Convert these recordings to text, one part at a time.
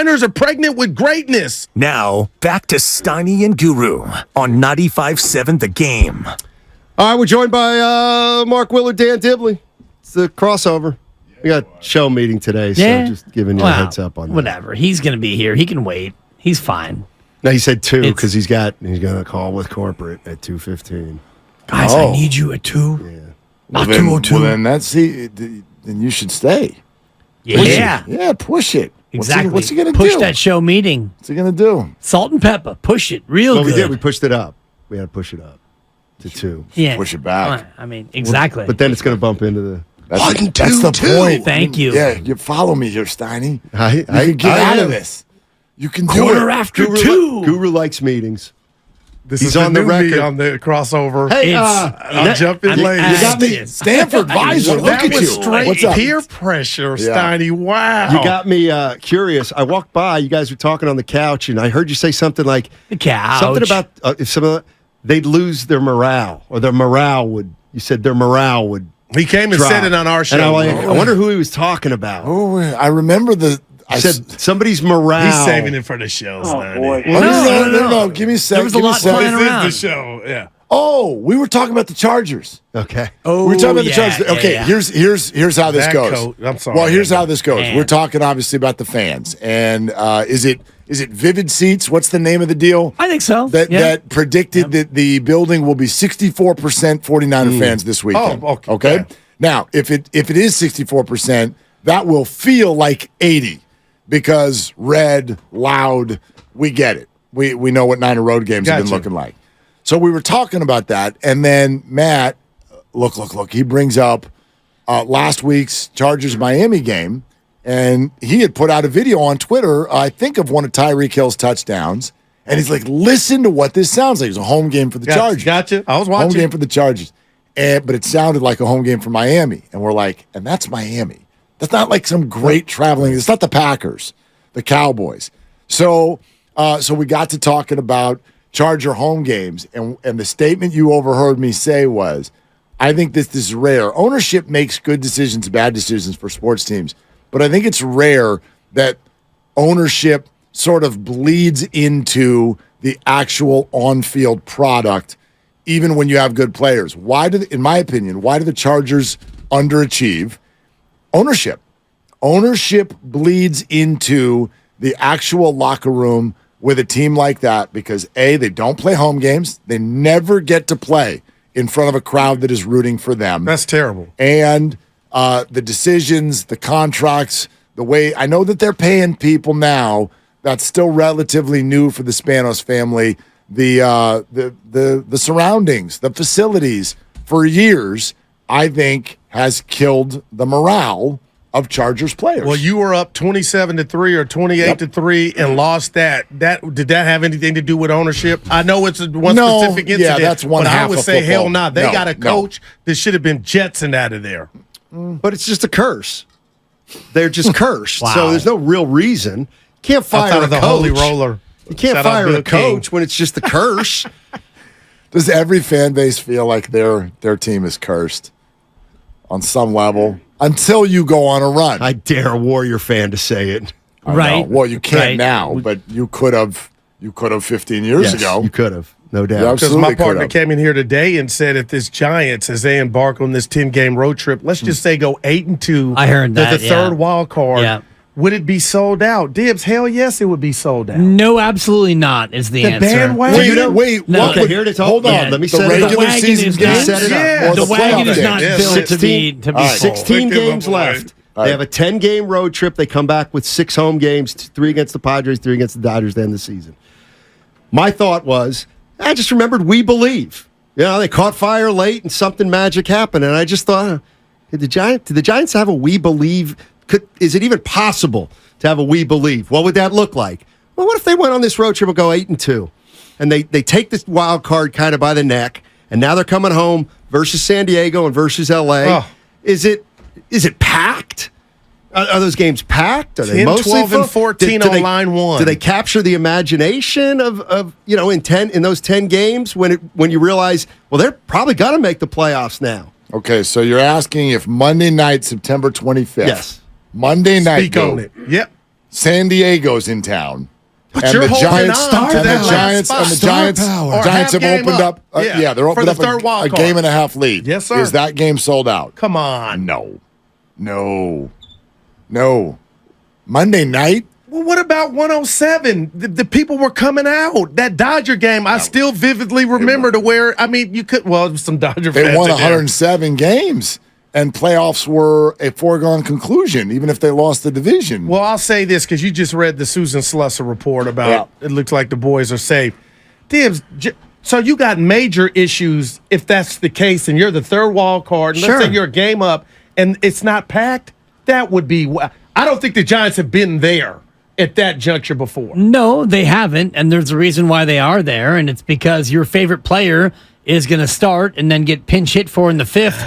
Niners are pregnant with greatness. Now, back to Steiny and Guru on 95.7 The Game. All right, we're joined by Mark, Willard, Dan Dibley. It's the crossover. We got show meeting today, so just giving you a heads up on that. Whatever. He's going to be here. He can wait. He's fine. No, he said 2 because he's going to call with corporate at 2:15. Guys, I need you at 2. Yeah. Not 2:02. Well, then then you should stay. Yeah. Yeah, push it. Exactly. What's he going to do? Push that show meeting. What's he going to do? Salt and pepper. Push it real Well, good. we did. We pushed it up. We had to push it up to 2. Yeah. Push it back. I mean, exactly. But then it's going to bump into the... That's the point. Thank you. Yeah, you follow me here, Steiny. I can get out of this. You can do Quarter it. after Guru 2. Guru likes meetings. This He's is on the new me record. on the crossover. Hey, I'm jumping late. You got me. Stanford Visor, look That at was you. straight What's up? peer pressure, Yeah. Steiny. Wow. You got me curious. I walked by. You guys were talking on the couch, and I heard you say something like The couch. something about if some of they'd lose their morale, or their morale would. You said their morale would. He came and drop. said it on our show. And I wonder who he was talking about. Oh, I remember I said somebody's morale. He's saving it for the show, Steiny. No. Give me a second. There was a lot flying around. This is the show, yeah. Oh, we were talking about the Chargers. Okay. Oh, We were talking about the yeah, Chargers. yeah, Okay, yeah. here's how this That goes. coat. I'm sorry. Well, here's how this goes. Man. We're talking obviously about the fans, and is it Vivid Seats? What's the name of the deal? I think so. That predicted that the building will be 64% 49er fans this weekend. Oh, okay. Okay. Yeah. Now, if it is 64%, that will feel like 80 because red, loud. We get it. We know what Niner road games have been Gotcha. looking like. So we were talking about that, and then Matt, look. He brings up last week's Chargers-Miami game, and he had put out a video on Twitter, I think, of one of Tyreek Hill's touchdowns, and he's like, listen to what this sounds like. It was a home game for the Chargers. Gotcha. I was watching. Home game for the Chargers. But it sounded like a home game for Miami. And we're like, and that's Miami. That's not like some great traveling. It's not the Packers, the Cowboys. So we got to talking about Charger home games. And the statement you overheard me say was, I think this is rare. Ownership makes good decisions, bad decisions for sports teams. But I think it's rare that ownership sort of bleeds into the actual on-field product, even when you have good players. In my opinion, why do the Chargers underachieve? Ownership. Ownership bleeds into the actual locker room with a team like that because, A, they don't play home games. They never get to play in front of a crowd that is rooting for them. That's terrible. And the decisions, the contracts, the way I know that they're paying people now, that's still relatively new for the Spanos family. The surroundings, the facilities for years, I think, has killed the morale of Chargers players. Well, you were up 27-3 or 28-3 and lost that. Did that have anything to do with ownership? I know it's one specific incident. Yeah, that's one but half I would of say, football. hell no. They got a coach that should have been jettisoned out of there. But it's just a curse. They're just cursed. Wow. So there's no real reason. Can't fire Outside a of the coach. holy roller. You can't Shout out fire Bill a coach King. when it's just a curse. Does every fan base feel like their team is cursed on some level until you go on a run? I dare a Warrior fan to say it. I Right. know. Well, you can't Right. now, but you could have 15 years ago. You could have. No doubt. Yeah, Because absolutely my partner could have. came in here today and said if this Giants, as they embark on this 10-game road trip, let's just say go 8-2. I heard that, The yeah. third wild card. Yeah. Would it be sold out? Dibs, hell yes, it would be sold out. No, absolutely not is the answer. bandwagon? Wait, No. what Okay, would- here to talk. hold on. Yeah, Let me the set it up. regular wagon season is games? not- Set it up. Yeah. Or The wagon playoff is not games? built to 16, be All right. sold. 16 Pick them games away. left. All They right. have a 10-game road trip. They come back with 6 home games, 3 against the Padres, 3 against the Dodgers to end the season. My thought was, I just remembered We Believe. You know, they caught fire late and something magic happened. And I just thought, did the Giants have a We Believe? Is it even possible to have a We Believe? What would that look like? Well, what if they went on this road trip and go 8-2? And they take this wild card kind of by the neck, and now they're coming home versus San Diego and versus LA. Oh. Is it packed? Are those games packed? Are they 10, mostly 12, and full? 14 on line one. Do they capture the imagination of in those 10 games when you realize, well, they're probably going to make the playoffs now? Okay, so you're asking if Monday night, September 25th. Yes. Monday night. Speak on it. Yep. San Diego's in town. But you're holding on to that last spot. The Giants have opened up. They're opened for up the third wild a card. game and a half lead. Yes, sir. Is that game sold out? Come on. No. Monday night? Well, what about 107? The people were coming out. That Dodger game, I still vividly remember to where, you could, some Dodger fans. They won in there. 107 games, and playoffs were a foregone conclusion, even if they lost the division. Well, I'll say this because you just read the Susan Slusser report about it looks like the boys are safe. Dibs, so you got major issues if that's the case, and you're the third wild card. And let's say you're a game up, and it's not packed. That would be. I don't think the Giants have been there at that juncture before. No, they haven't, and there's a reason why they are there, and it's because your favorite player is going to start and then get pinch hit for in the fifth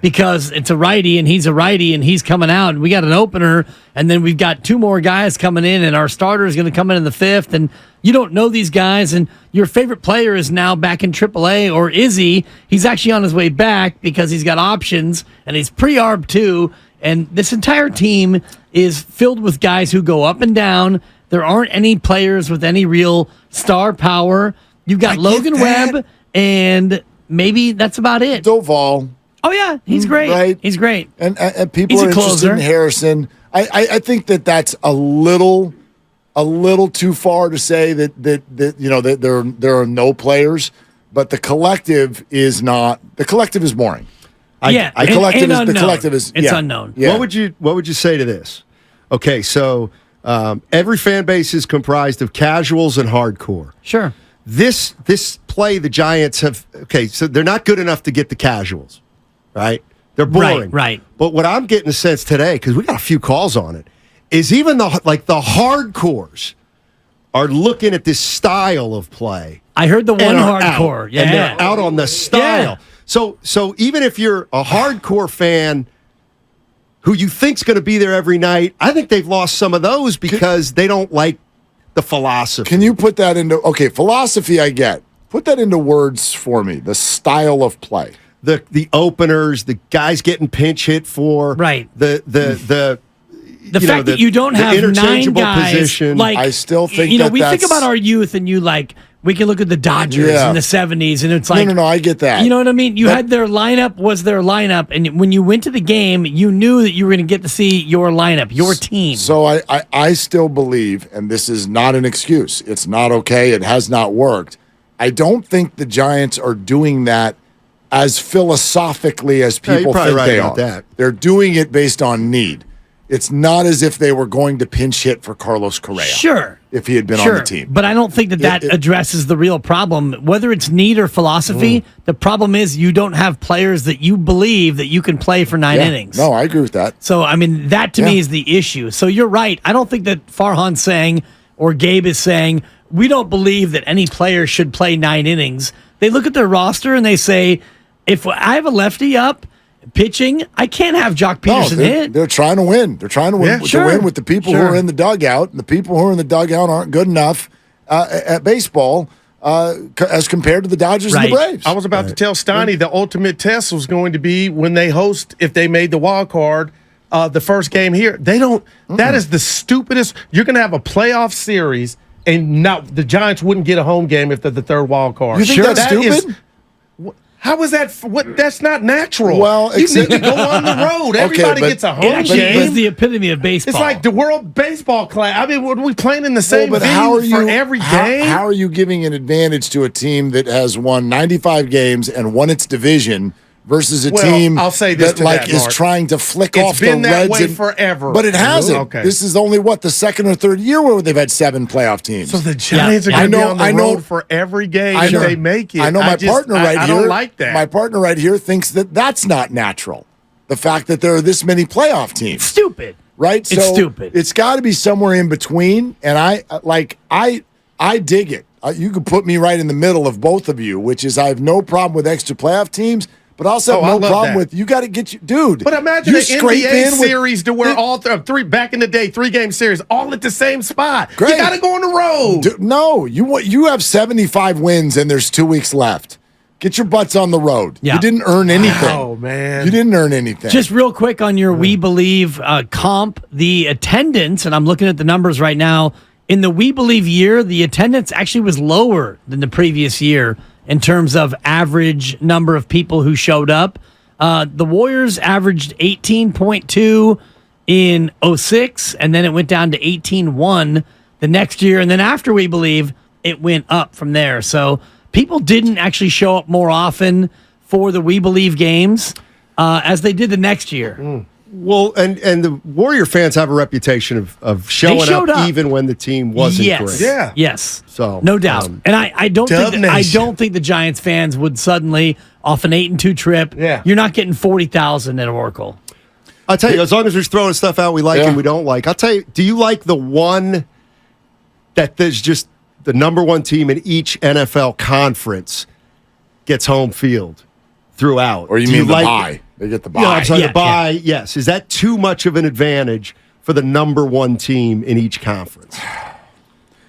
because it's a righty and he's a righty and he's coming out and we got an opener and then we've got two more guys coming in and our starter is going to come in the fifth and you don't know these guys and your favorite player is now back in AAA or is he? He's actually on his way back because he's got options and he's pre-arb too and this entire team is filled with guys who go up and down. There aren't any players with any real star power. You've got Logan Webb and maybe that's about it. Doval. Oh, yeah. He's great. Right. He's great. And people are interested in Harrison. I think that's a little too far to say that there are no players, but the collective is not. The collective is boring. The collective is unknown. Yeah. What would you say to this? Okay, so every fan base is comprised of casuals and hardcore. Sure. This play the Giants have so they're not good enough to get the casuals, right? They're boring, right. But what I'm getting a sense today, because we got a few calls on it, is even the hardcores are looking at this style of play. I heard the one hardcore, and they're out on the style. Yeah. So even if you're a hardcore fan who you think's going to be there every night, I think they've lost some of those because they don't like the philosophy. Can you put that into philosophy? I get. Put that into words for me. The style of play, the openers, the guys getting pinch hit for, right? The fact that you don't have 9 guys. Position. Like I still think we think about our youth, and we can look at the Dodgers in the 70s, and it's like no, I get that. You know what I mean? You had their lineup was their lineup, and when you went to the game, you knew that you were going to get to see your lineup, your team. So I still believe, and this is not an excuse. It's not okay. It has not worked. I don't think the Giants are doing that as philosophically as people think they are. That. They're doing it based on need. It's not as if they were going to pinch hit for Carlos Correa. Sure. If he had been on the team. But I don't think that addresses the real problem. Whether it's need or philosophy, the problem is you don't have players that you believe that you can play for 9 innings. No, I agree with that. So, that to me is the issue. So you're right. I don't think that Farhan's saying or Gabe is saying, we don't believe that any player should play 9 innings. They look at their roster and they say, if I have a lefty up, pitching, I can't have Jock Peterson hit. They're trying to win. They're trying to win, to win with the people who are in the dugout. And the people who are in the dugout aren't good enough at baseball as compared to the Dodgers and the Braves. I was about to tell Steiny the ultimate test was going to be when they host, if they made the wild card, the first game here. They don't. That is the stupidest. You're going to have a playoff series, and the Giants wouldn't get a home game if they're the third wild card. You think that's stupid? How is that? That's not natural. Well, you need to go on the road. Everybody gets a home game. It's the epitome of baseball. It's like the World Baseball Class. Are we playing in the same venue for every game? How are you giving an advantage to a team that has won 95 games and won its division versus a team I'll say this that is trying to flick off the Reds? It's been that way forever. But it hasn't. Okay. This is only, the second or third year where they've had 7 playoff teams. So the Giants are going to be on the road for every game if they make it. I know my partner right here. I don't like that. My partner right here thinks that that's not natural. The fact that there are this many playoff teams. Stupid. Right? It's stupid. It's got to be somewhere in between, and I dig it. You could put me right in the middle of both of you, which is I have no problem with extra playoff teams. But also no problem with you got to get dude. But imagine an NBA series to where all three back in the day 3-game series all at the same spot. Great. You got to go on the road. No, you have 75 wins and there's 2 weeks left. Get your butts on the road. Yeah. You didn't earn anything. Oh, man. You didn't earn anything. Just real quick on your We Believe comp, the attendance, and I'm looking at the numbers right now. In the We Believe year, the attendance actually was lower than the previous year in terms of average number of people who showed up. The Warriors averaged 18.2 in 06, and then it went down to 18.1 the next year. And then after We Believe, it went up from there. So people didn't actually show up more often for the We Believe games as they did the next year. Well, and the Warrior fans have a reputation of showing up even when the team wasn't great. Yeah. Yes. So no doubt. And I don't think the Giants fans would suddenly off an 8-2 trip. Yeah. You're not getting 40,000 at Oracle. I'll tell you, as long as we're throwing stuff out we like and we don't like. I'll tell you, do you like the one that there's just the number one team in each NFL conference gets home field throughout? Or you mean the bye? They get the bye. Yeah, I'm sorry, Yeah, the bye, yes. Is that too much of an advantage for the number one team in each conference?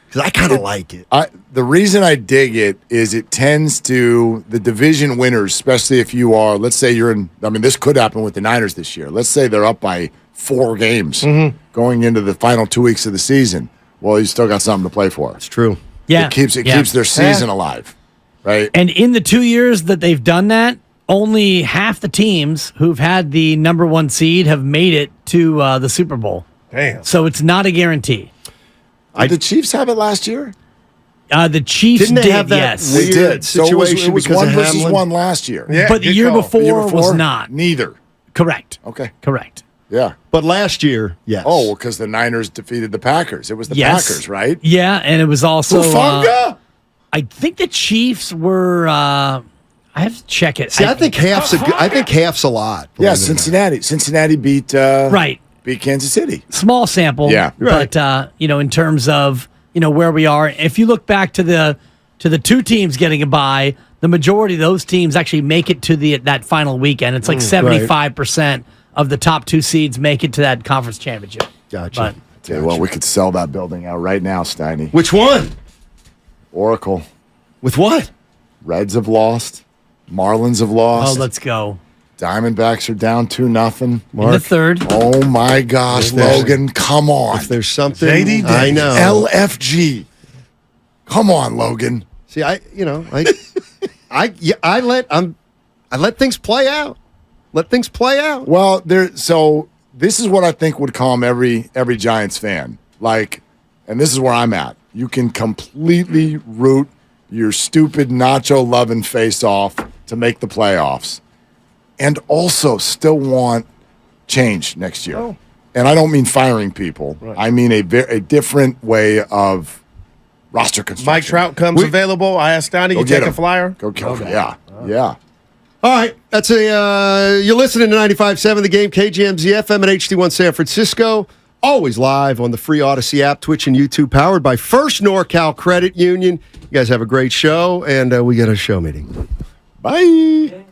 Because I kind of like it. The reason I dig it is it tends to, the division winners, especially if you are, let's say you're in, I mean, this could happen with the Niners this year. Let's say they're up by 4 games going into the final 2 weeks of the season. Well, you still got something to play for. It's true. Yeah. It keeps their season alive, right? And in the 2 years that they've done that, only half the teams who've had the number one seed have made it to the Super Bowl. Damn. So it's not a guarantee. Did the Chiefs have it last year? The Chiefs Didn't they have that yes. They weird did. So situation it was because one of versus Hamlin? one last year. Yeah, But the good year call. before was not. Neither. Correct. Okay. Correct. Yeah. But last year, yes. Oh, well, because the Niners defeated the Packers. It was the Yes. Packers, right? Yeah, and it was also Hufanga? I think the Chiefs were I have to check it. See, I think half's a lot. Yeah, Cincinnati. Cincinnati beat beat Kansas City. small sample. Yeah. Right. But in terms of where we are, if you look back to the 2 teams getting a bye, the majority of those teams actually make it to that final weekend. It's like 75% of the top 2 seeds make it to that conference championship. Gotcha. But Tell you what, we could sell that building out right now, Steiny. Which one? Oracle. With what? Reds have lost. Marlins have lost. let's go. Diamondbacks are down 2-0. In the third. Oh my gosh, Logan, come on. If there's something, JD I know. LFG. Come on, Logan. See, I let things play out. Let things play out. Well, so this is what I think would calm every Giants fan. Like, and this is where I'm at. You can completely root your stupid nacho loving face off to make the playoffs, and also still want change next year. Oh. And I don't mean firing people. Right. I mean a different way of roster construction. Mike Trout comes available. I asked Steiny, you take a flyer? Go kill him. Yeah. Yeah. All right, that's you're listening to 95.7 The Game, KGMZ FM and HD1 San Francisco. Always live on the free Odyssey app, Twitch and YouTube, powered by First NorCal Credit Union. You guys have a great show, and we got a show meeting. Bye.